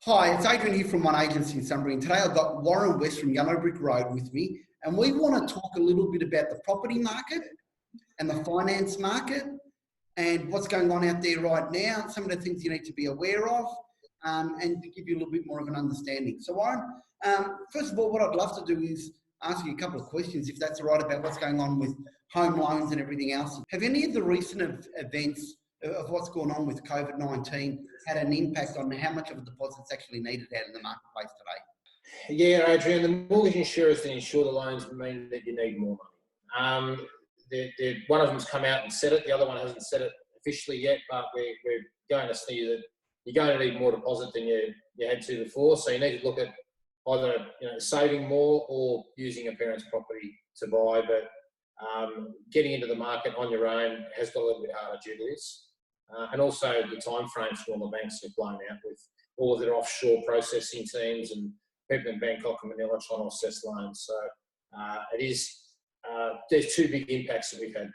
Hi, it's Adrian here from One Agency in Sunbury, and today I've got Warren West from Yellow Brick Road with me, and we want to talk a little bit about the property market and the finance market and what's going on out there right now, some of the things you need to be aware of, and to give you a little bit more of an understanding. So Warren, first of all, what I'd love to do is ask you a couple of questions, if that's all right, about what's going on with home loans and everything else. Have any of the recent events of what's going on with COVID-19 had an impact on how much of a deposit's actually needed out in the marketplace today? Yeah, Adrian, the mortgage insurers that insure the loans mean that you need more money. One of them's come out and said it, the other one hasn't said it officially yet, but we're going to see that you're going to need more deposit than you had to before. So you need to look at either saving more or using a parent's property to buy. But getting into the market on your own has got a little bit harder due to this. And also the time frames for all the banks have blown out with all of their offshore processing teams and people in Bangkok and Manila trying to assess loans. So there's two big impacts that we've had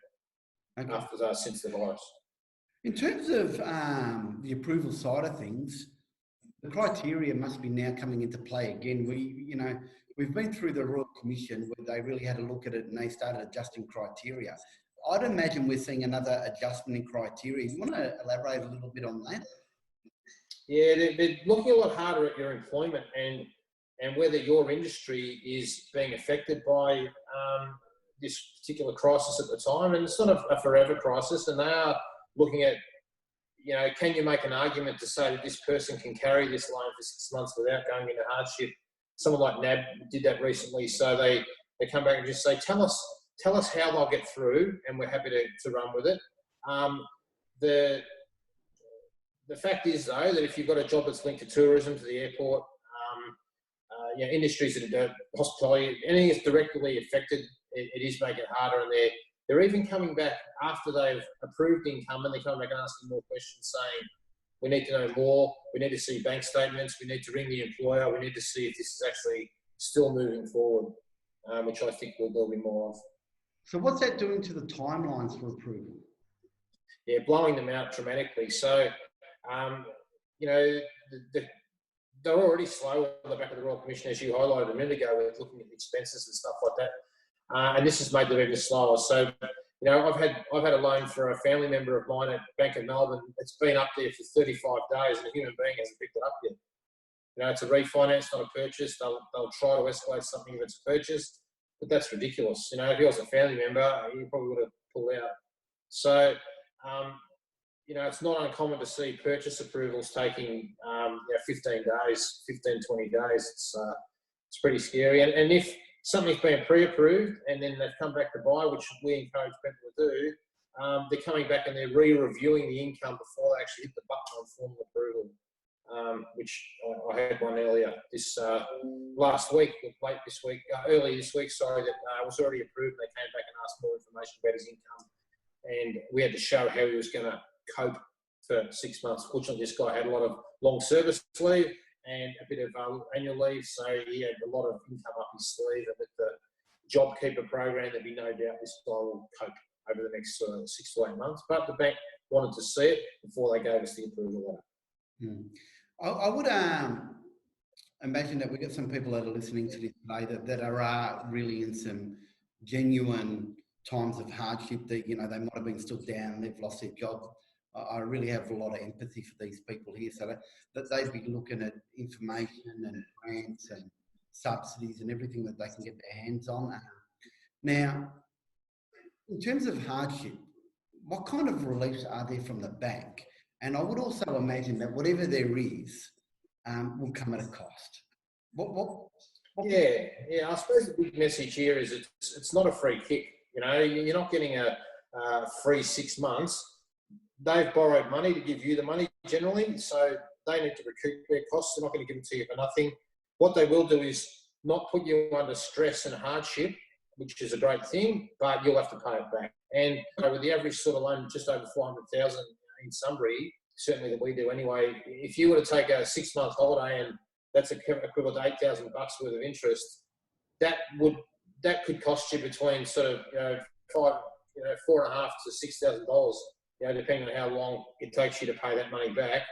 since the virus. In terms of the approval side of things, the criteria must be now coming into play again. We've been through the Royal Commission where they really had a look at it and they started adjusting criteria. I'd imagine we're seeing another adjustment in criteria. You want to elaborate a little bit on that? Yeah, they're looking a lot harder at your employment and whether your industry is being affected by this particular crisis at the time. And it's not a forever crisis, and they are looking at, can you make an argument to say that this person can carry this loan for 6 months without going into hardship? Someone like NAB did that recently, so they come back and just say, tell us how they'll get through, and we're happy to run with it. The fact is, though, that if you've got a job that's linked to tourism, to the airport, industries that are hospitality, anything that's directly affected, it is making it harder. And they're even coming back after they've approved income, and they're coming back and asking more questions, saying, we need to know more, we need to see bank statements, we need to ring the employer, we need to see if this is actually still moving forward, which I think there'll be more of. So what's that doing to the timelines for approval? Yeah, blowing them out dramatically. So, they're already slow on the back of the Royal Commission, as you highlighted a minute ago, with looking at expenses and stuff like that. And this has made them even slower. So, I've had a loan for a family member of mine at Bank of Melbourne. It's been up there for 35 days, and a human being hasn't picked it up yet. It's a refinance, not a purchase. They'll try to escalate something if it's a purchase, but that's ridiculous. If he was a family member, he probably would have pulled out. So, it's not uncommon to see purchase approvals taking 15 days, 20 days. It's pretty scary. And if something's been pre-approved and then they've come back to buy, which we encourage people to do, they're coming back and they're re-reviewing the income before they actually hit the button on formal approval, which I had one earlier last week, early this week, that was already approved. They came back and asked more information about his income, and we had to show how he was going to cope for 6 months. Fortunately, this guy had a lot of long service leave and a bit of annual leave, so he had a lot of income up his sleeve. And with the JobKeeper program, there'd be no doubt this guy will cope over the next 6 to 8 months. But the bank wanted to see it before they gave us the approval letter. I would imagine that we've got some people that are listening to this today that are really in some genuine times of hardship, that they might have been stood down, they've lost their job. I really have a lot of empathy for these people here, so that they'd be looking at information and grants and subsidies and everything that they can get their hands on. Now, in terms of hardship, what kind of reliefs are there from the bank? And I would also imagine that whatever there is will come at a cost. Yeah. I suppose the big message here is it's not a free kick. You're not getting a free 6 months. They've borrowed money to give you the money generally, so they need to recoup their costs. They're not going to give it to you for nothing. What they will do is not put you under stress and hardship, which is a great thing, but you'll have to pay it back. And with the average sort of loan just over 400,000 in Sunbury, certainly that we do anyway, if you were to take a 6 month holiday and that's equivalent to $8,000 worth of interest, that could cost you between sort of $4,500 to $6,000. Depending on how long it takes you to pay that money back.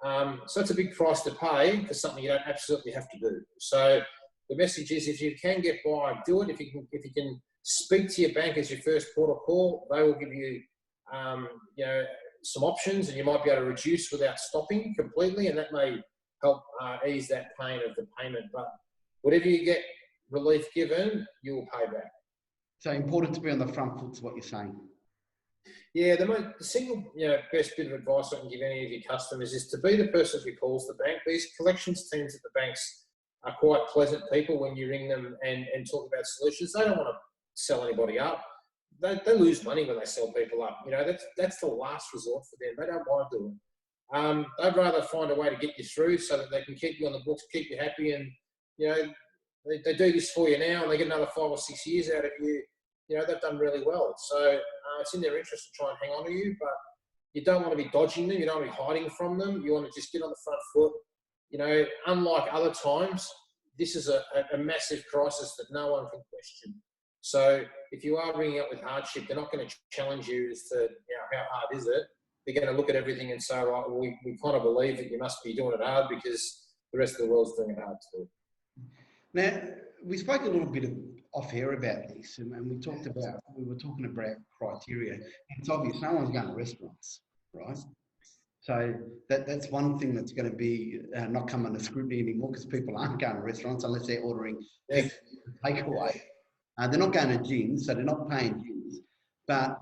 So it's a big price to pay for something you don't absolutely have to do. So the message is, if you can get by, do it. If you can speak to your bank as your first port of call, they will give you, some options, and you might be able to reduce without stopping completely, and that may help ease that pain of the payment. But whatever you get relief given, you will pay back. So important to be on the front foot is what you're saying. Yeah, the single best bit of advice I can give any of your customers is to be the person who calls the bank. These collections teams at the banks are quite pleasant people when you ring them and talk about solutions. They don't want to sell anybody up. They lose money when they sell people up. That's the last resort for them. They don't mind doing it. They'd rather find a way to get you through so that they can keep you on the books, keep you happy, and they do this for you now, and they get another 5 or 6 years out of you. They've done really well. So it's in their interest to try and hang on to you, but you don't want to be dodging them. You don't want to be hiding from them. You want to just get on the front foot. Unlike other times, this is a massive crisis that no one can question. So if you are ringing up with hardship, they're not going to challenge you as to how hard is it. They're going to look at everything and say, right, well, we kind of believe that you must be doing it hard because the rest of the world's doing it hard too. Now, we spoke a little bit off air about this, and we were talking about criteria. It's obvious no one's going to restaurants, right? So that's one thing that's going to be not come under scrutiny anymore, because people aren't going to restaurants unless they're ordering takeaway. They're not going to gyms, so they're not paying gyms. But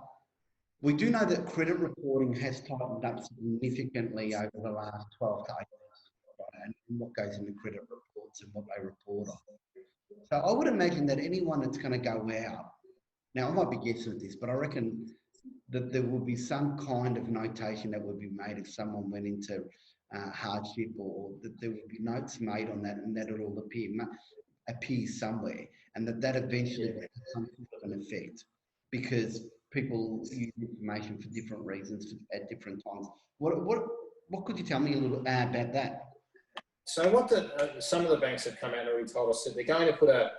we do know that credit reporting has tightened up significantly over the last 12 to 18 months, right? And what goes into credit reports and what they report on. So I would imagine that anyone that's going to go out, now I might be guessing at this, but I reckon that there will be some kind of notation that would be made if someone went into hardship, or that there will be notes made on that, and that it will appear somewhere, and that eventually has some sort of an effect, because people use information for different reasons at different times. What could you tell me a little about that? So what some of the banks have come out and already told us that they're going to put a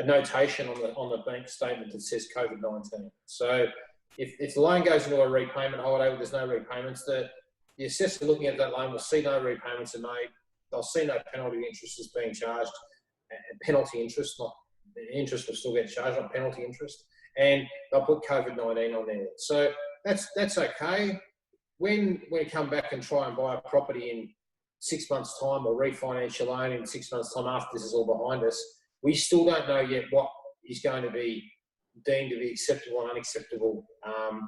notation on the bank statement that says COVID-19. So if the loan goes into a repayment holiday where there's no repayments, the assessor looking at that loan will see no repayments are made. They'll see no penalty interest is being charged. Penalty interest, not the interest will still get charged, not penalty interest. And they'll put COVID-19 on there. So that's okay. When we come back and try and buy a property in 6 months' time, or refinance your loan in 6 months' time after this is all behind us, we still don't know yet what is going to be deemed to be acceptable and unacceptable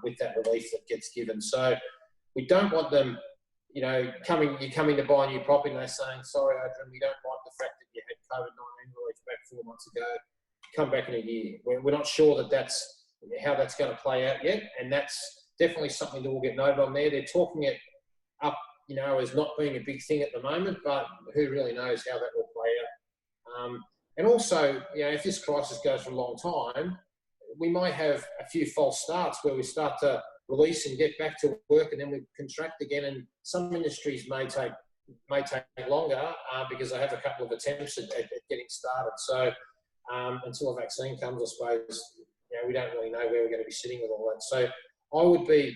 with that relief that gets given. So we don't want them, you're coming to buy a new property and they're saying, sorry, Adrian, we don't like the fact that you had COVID-19 relief back 4 months ago. Come back in a year. We're not sure that's how that's going to play out yet, and that's definitely something that will get noted on there. They're talking it up, as not being a big thing at the moment, but who really knows how that will play out. And also, if this crisis goes for a long time, we might have a few false starts where we start to release and get back to work, and then we contract again. And some industries may take longer because they have a couple of attempts at getting started. So until a vaccine comes, I suppose, we don't really know where we're going to be sitting with all that. So I would be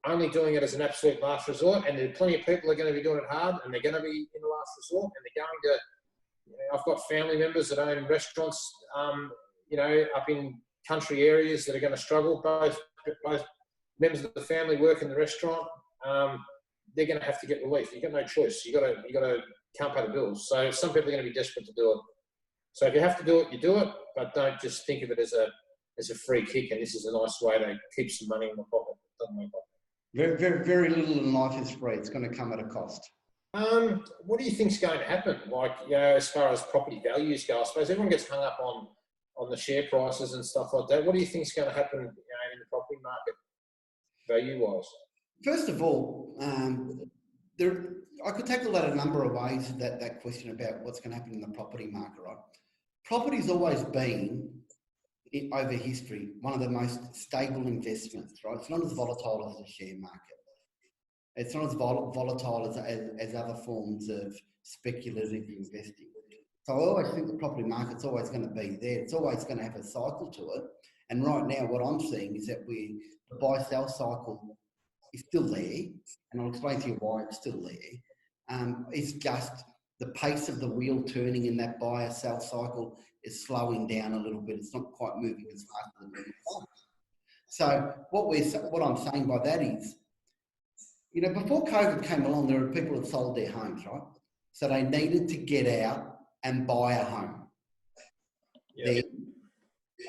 only doing it as an absolute last resort, and there are plenty of people who are going to be doing it hard, and they're going to be in the last resort, and they're going to, I've got family members that own restaurants, up in country areas that are going to struggle. Both members of the family work in the restaurant. They're going to have to get relief. You've got no choice. You got to can't pay the bills. So some people are going to be desperate to do it. So if you have to do it, you do it, but don't just think of it as a free kick, and this is a nice way to keep some money in the pocket. It doesn't make sense. Very, very, very little in life is free. It's going to come at a cost. What do you think is going to happen? As far as property values go, I suppose everyone gets hung up on the share prices and stuff like that. What do you think is going to happen, in the property market, value-wise? First of all, I could tackle that a number of ways. That question about what's going to happen in the property market, right? Property's always been, over history, one of the most stable investments, right? It's not as volatile as the share market. It's not as volatile as other forms of speculative investing. So I always think the property market's always going to be there. It's always going to have a cycle to it. And right now, what I'm seeing is that the buy-sell cycle is still there, and I'll explain to you why it's still there. It's just the pace of the wheel turning in that buy-sell cycle is slowing down a little bit. It's not quite moving as fast as it was. So what I'm saying by that is, you know, before COVID came along, there were people that sold their homes, right? So they needed to get out and buy a home. Then,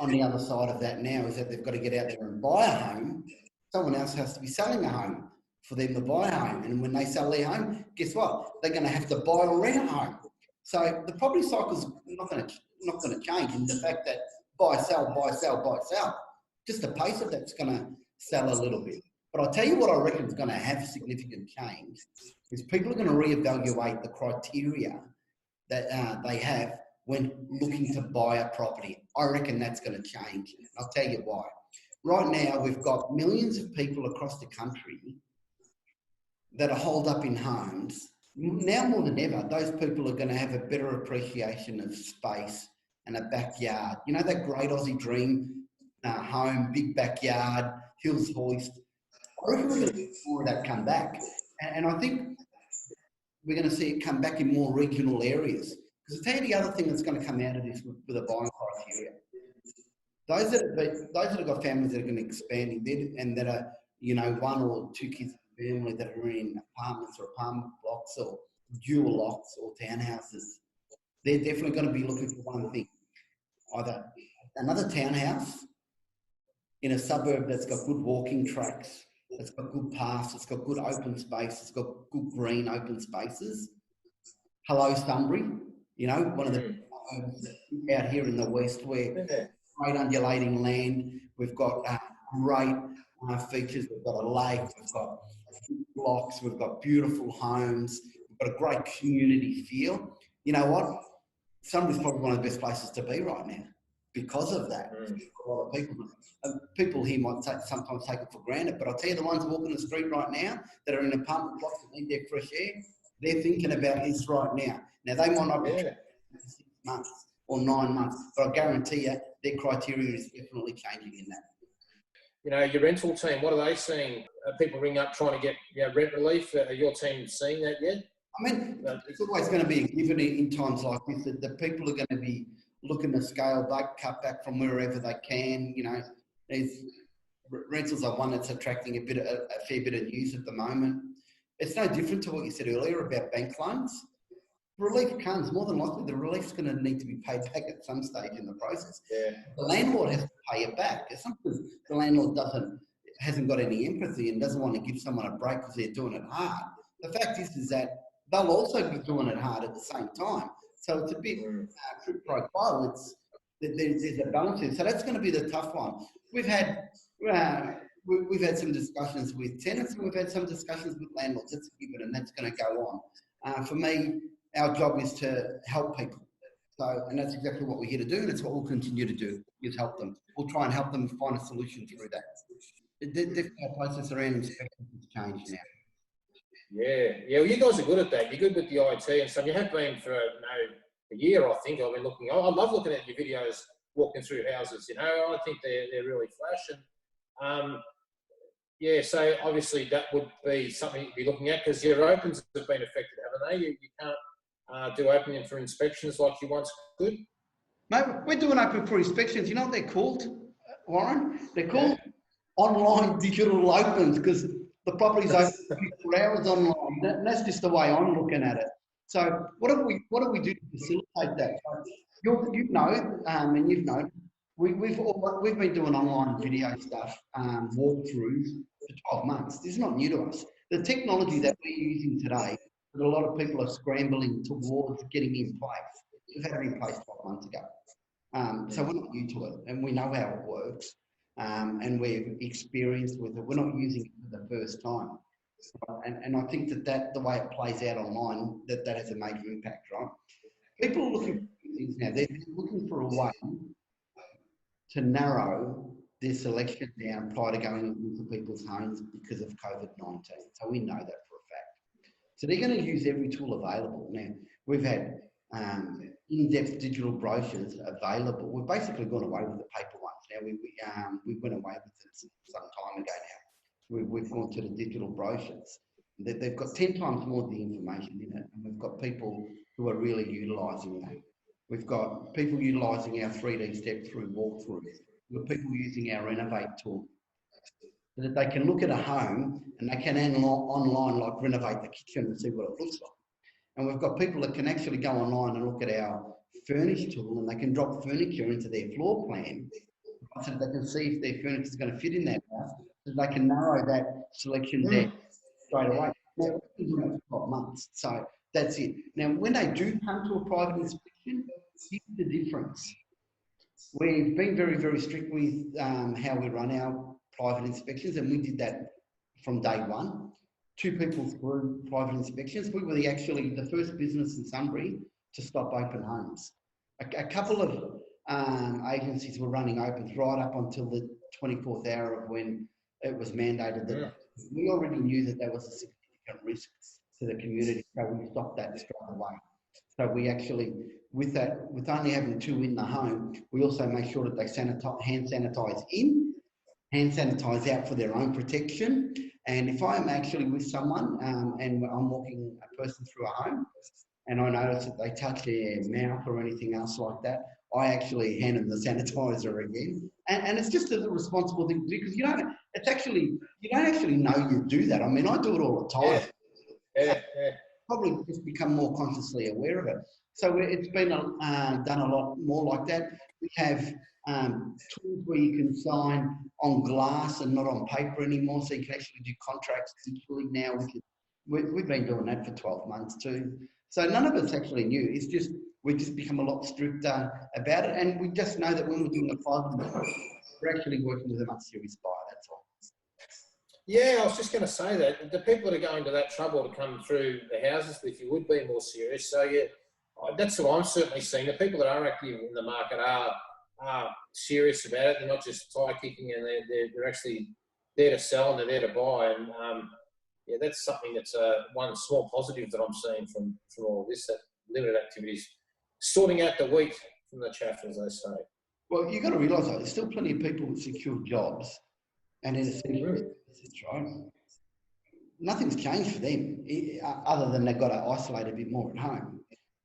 on the other side of that now is that they've got to get out there and buy a home. Someone else has to be selling a home for them to buy a home. And when they sell their home, guess what? They're going to have to buy or rent a home. So the property cycle's not going to change in the fact that buy, sell, buy, sell, buy, sell. Just the pace of that's going to sell a little bit. But I'll tell you what I reckon is going to have significant change is people are going to reevaluate the criteria that they have when looking to buy a property. I reckon that's going to change. I'll tell you why. Right now, we've got millions of people across the country that are holed up in homes. Now more than ever, those people are going to have a better appreciation of space and a backyard. You know, that great Aussie dream, home, big backyard, hills hoist. I reckon we're going to see more of that come back. And I think we're going to see it come back in more regional areas. Because I'll tell you the other thing that's going to come out of this with the buying criteria. Those that have got families that are going to expand and that are, you know, one or two kids in the family that are in apartments or apartment blocks or dual locks or townhouses, they're definitely going to be looking for one thing. Either another townhouse in a suburb that's got good walking tracks, it's got good paths, it's got good open space, it's got good green open spaces. Hello, Sunbury, you know, one of the out here in the west where great undulating land. We've got great features. We've got a lake, we've got blocks, we've got beautiful homes, we've got a great community feel. You know what? Sunbury's probably one of the best places to be right now because of that. A lot of people here might sometimes take it for granted, but I'll tell you, the ones walking the street right now that are in apartment blocks that need their fresh air, they're thinking about this right now. Now, they might not be 6 months or 9 months, but I guarantee you their criteria is definitely changing in that. You know, your rental team, what are they seeing? People ring up trying to get, you know, rent relief. Are your team seeing that yet? I mean, it's always going to be a given in times like this that the people are going to be looking to scale back, cut back from wherever they can. You know, rentals are one that's attracting a fair bit of news at the moment. It's no different to what you said earlier about bank loans. Relief comes, more than likely the relief's going to need to be paid back at some stage in the process. Yeah. The landlord has to pay it back. It's not because the landlord hasn't got any empathy and doesn't want to give someone a break because they're doing it hard. The fact is that they'll also be doing it hard at the same time. So it's a bit quid pro quo. There's a balance here. So that's going to be the tough one. We've had some discussions with tenants and we've had some discussions with landlords. That's a given and that's going to go on. For me, our job is to help people. So, and that's exactly what we're here to do, and it's what we'll continue to do, is help them. We'll try and help them find a solution through that. The process around inspections has changed now. Yeah, well, you guys are good at that. You're good with the IT and stuff. You have been for a year, I think. I've been looking. I love looking at your videos, walking through houses. You know, I think they're really flash. And yeah, so obviously that would be something you'd be looking at because your opens have been affected, haven't they? You can't do opening for inspections like you once could. No, we're doing open for inspections. You know what they're called, Warren? They're called online digital opens because the property's open 24 hours online. That's just the way I'm looking at it. So what do we do to facilitate that? You know, and you've known, we've been doing online video stuff, walkthroughs for 12 months. This is not new to us. The technology that we're using today, that a lot of people are scrambling towards getting in place. We've had it in place 12 months ago. So we're not new to it and we know how it works and we're experienced with it. We're not using it for the first time. And I think that the way it plays out online, that has a major impact, right? People are looking for things now. They're looking for a way to narrow their selection down prior to going into people's homes because of COVID-19. So we know that for a fact. So they're going to use every tool available. Now, we've had in-depth digital brochures available. We've basically gone away with the paper ones. Now, we went away with it some time ago now. We've gone to the digital brochures. They've got 10 times more of the information in it, and we've got people who are really utilising that. We've got people utilising our 3D step-through walkthroughs. We've got people using our Renovate tool so that they can look at a home and they can online like renovate the kitchen and see what it looks like. And we've got people that can actually go online and look at our furnish tool, and they can drop furniture into their floor plan so that they can see if their furniture is going to fit in that house, so they can narrow that selection down straight away. Now, it's been 12 months, so that's it. Now, when they do come to a private inspection, here's the difference. We've been very, very strict with how we run our private inspections, and we did that from day one. 2 people through private inspections. We were actually the first business in Sunbury to stop open homes. A couple of agencies were running opens right up until the 24th hour of when it was mandated that we already knew that there was a significant risk to the community, so we stopped that straight away. So we actually, with that, with only having 2 in the home, we also make sure that they hand sanitize in, hand sanitize out for their own protection. And if I'm actually with someone and I'm walking a person through a home and I notice that they touch their mouth or anything else like that, I actually hand them the sanitizer again. And it's just a responsible thing to do, because you don't actually know you do that. I mean, I do it all the time. Yeah. Probably just become more consciously aware of it. So it's been done a lot more like that. We have tools where you can sign on glass and not on paper anymore, so you can actually do contracts digitally now. We've been doing that for 12 months too. So none of it's actually new. It's just we've just become a lot stricter about it, and we just know that when we're doing a private, we're actually working with a much serious buyer. That's all. Yeah, I was just going to say that the people that are going to that trouble to come through the houses with you would be more serious. So yeah, that's what I'm certainly seeing. The people that are active in the market are serious about it. They're not just tire kicking, and they're actually there to sell and they're there to buy. And yeah, that's something that's one small positive that I'm seeing from all of this, that limited activities, sorting out the wheat from the chaff, as they say. Well, you've got to realise though, there's still plenty of people with secure jobs and in essential businesses, right? Nothing's changed for them, other than they've got to isolate a bit more at home.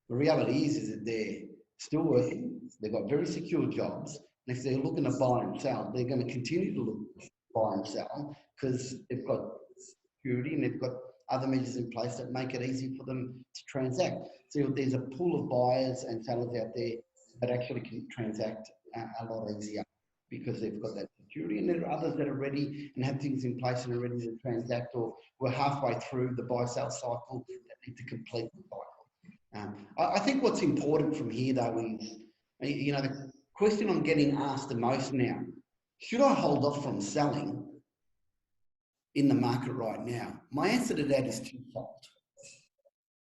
The reality is that they're still working, they've got very secure jobs, and if they're looking to buy and sell, they're going to continue to look to buy and sell because they've got security and they've got other measures in place that make it easy for them to transact. So there's a pool of buyers and sellers out there that actually can transact a lot easier because they've got that security, and there are others that are ready and have things in place and are ready to transact, or we're halfway through the buy-sell cycle that need to complete the cycle. I think what's important from here though is, you know, the question I'm getting asked the most now, should I hold off from selling in the market right now? My answer to that is twofold.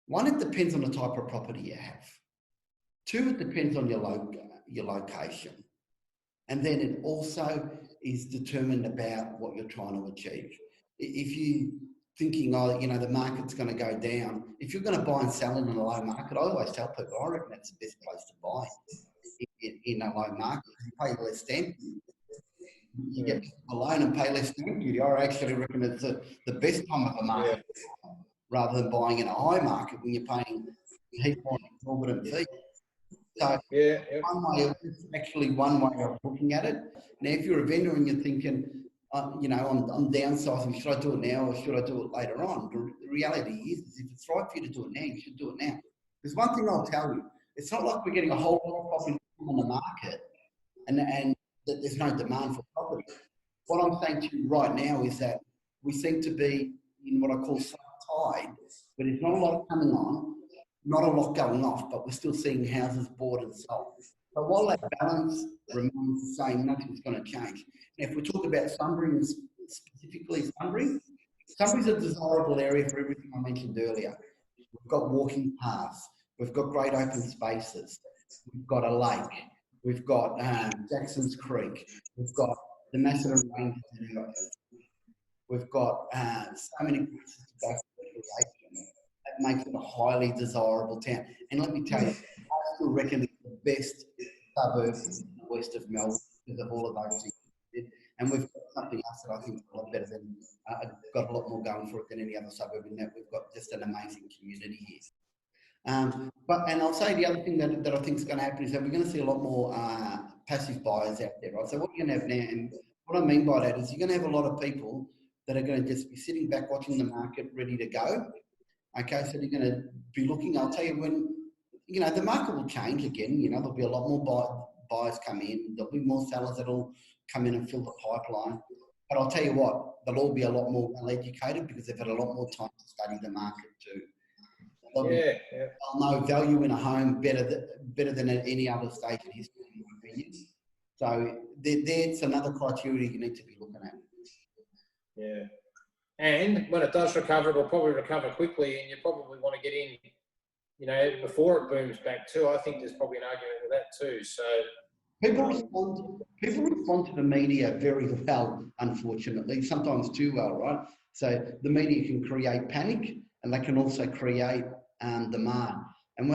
One, it depends on the type of property you have. 2, it depends on your location. And then it also is determined about what you're trying to achieve. If you're thinking, oh, you know, the market's going to go down, if you're going to buy and sell in a low market, I always tell people, I reckon that's the best place to buy in a low market. You pay less stamp duty. You get a loan and pay less stamp duty. I actually reckon it's the best time of the market rather than buying in a high market when you're paying heap more exorbitant fees. So actually one way of looking at it. Now, if you're a vendor and you're thinking, you know, I'm downsizing, should I do it now or should I do it later on? The reality is if it's right for you to do it now, you should do it now. There's one thing I'll tell you. It's not like we're getting a whole lot of property on the market and that there's no demand for property. What I'm saying to you right now is that we seem to be in what I call slow tide, but there's not a lot coming on, not a lot going off, but we're still seeing houses bought and sold. But while that balance remains the same, nothing's going to change. Now, if we talk about Sunbury, specifically Sunbury's a desirable area for everything I mentioned earlier. We've got walking paths, we've got great open spaces, we've got a lake, we've got Jackson's Creek, we've got the Macedon Range, we've got so many places to go for recreation. That makes it a highly desirable town. And let me tell you, I still reckon it's the best suburb in the west of Melbourne because of all of those things. And we've got something else that I think is a lot better than, got a lot more going for it than any other suburb, in that we've got just an amazing community here. And I'll say the other thing that I think is going to happen is that we're going to see a lot more passive buyers out there, right? So what you're going to have now, and what I mean by that is you're going to have a lot of people that are going to just be sitting back watching the market ready to go. Okay, so they're going to be looking. I'll tell you, when the market will change again. There'll be a lot more buyers come in. There'll be more sellers that'll come in and fill the pipeline. But I'll tell you what, they'll all be a lot more well educated because they've had a lot more time to study the market too. They'll know value in a home better than at any other stage in history, in my opinion. So that's another criteria you need to be looking at. Yeah. And when it does recover, it'll probably recover quickly, and you probably want to get in, before it booms back too. I think there's probably an argument with that too. So people respond to the media very well, unfortunately, sometimes too well, right? So the media can create panic, and they can also create demand. And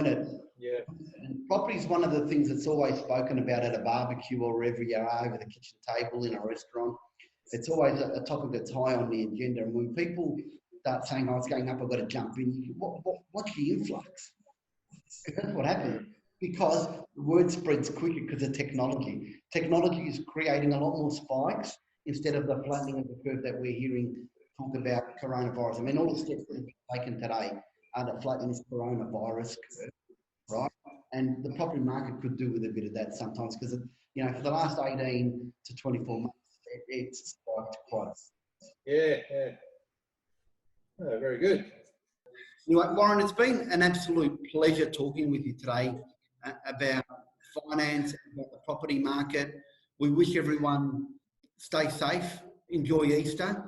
property is one of the things that's always spoken about at a barbecue or wherever you are, over the kitchen table in a restaurant. It's always a topic that's high on the agenda. And when people start saying, "Oh, it's going up, I've got to jump in," what's the influx? That's what happens. Because the word spreads quicker because of technology. Technology is creating a lot more spikes instead of the flattening of the curve that we're hearing talk about coronavirus. I mean, all the steps that have been taken today are to flatten this coronavirus curve, right? And the property market could do with a bit of that sometimes because, for the last 18 to 24 months, it's spiked quite. Yeah. Oh, very good. Anyway, Warren, it's been an absolute pleasure talking with you today about finance, about the property market. We wish everyone stay safe, enjoy Easter,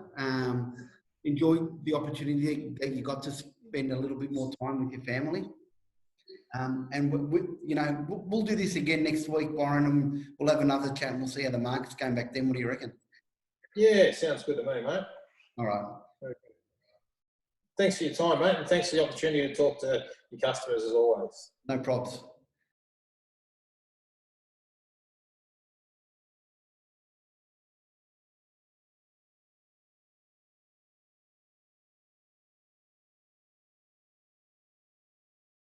enjoy the opportunity that you got to spend a little bit more time with your family. And we'll do this again next week, Warren, and we'll have another chat and we'll see how the market's going back then. What do you reckon? Yeah, sounds good to me, mate. All right. Okay. Thanks for your time, mate, and thanks for the opportunity to talk to your customers as always. No props.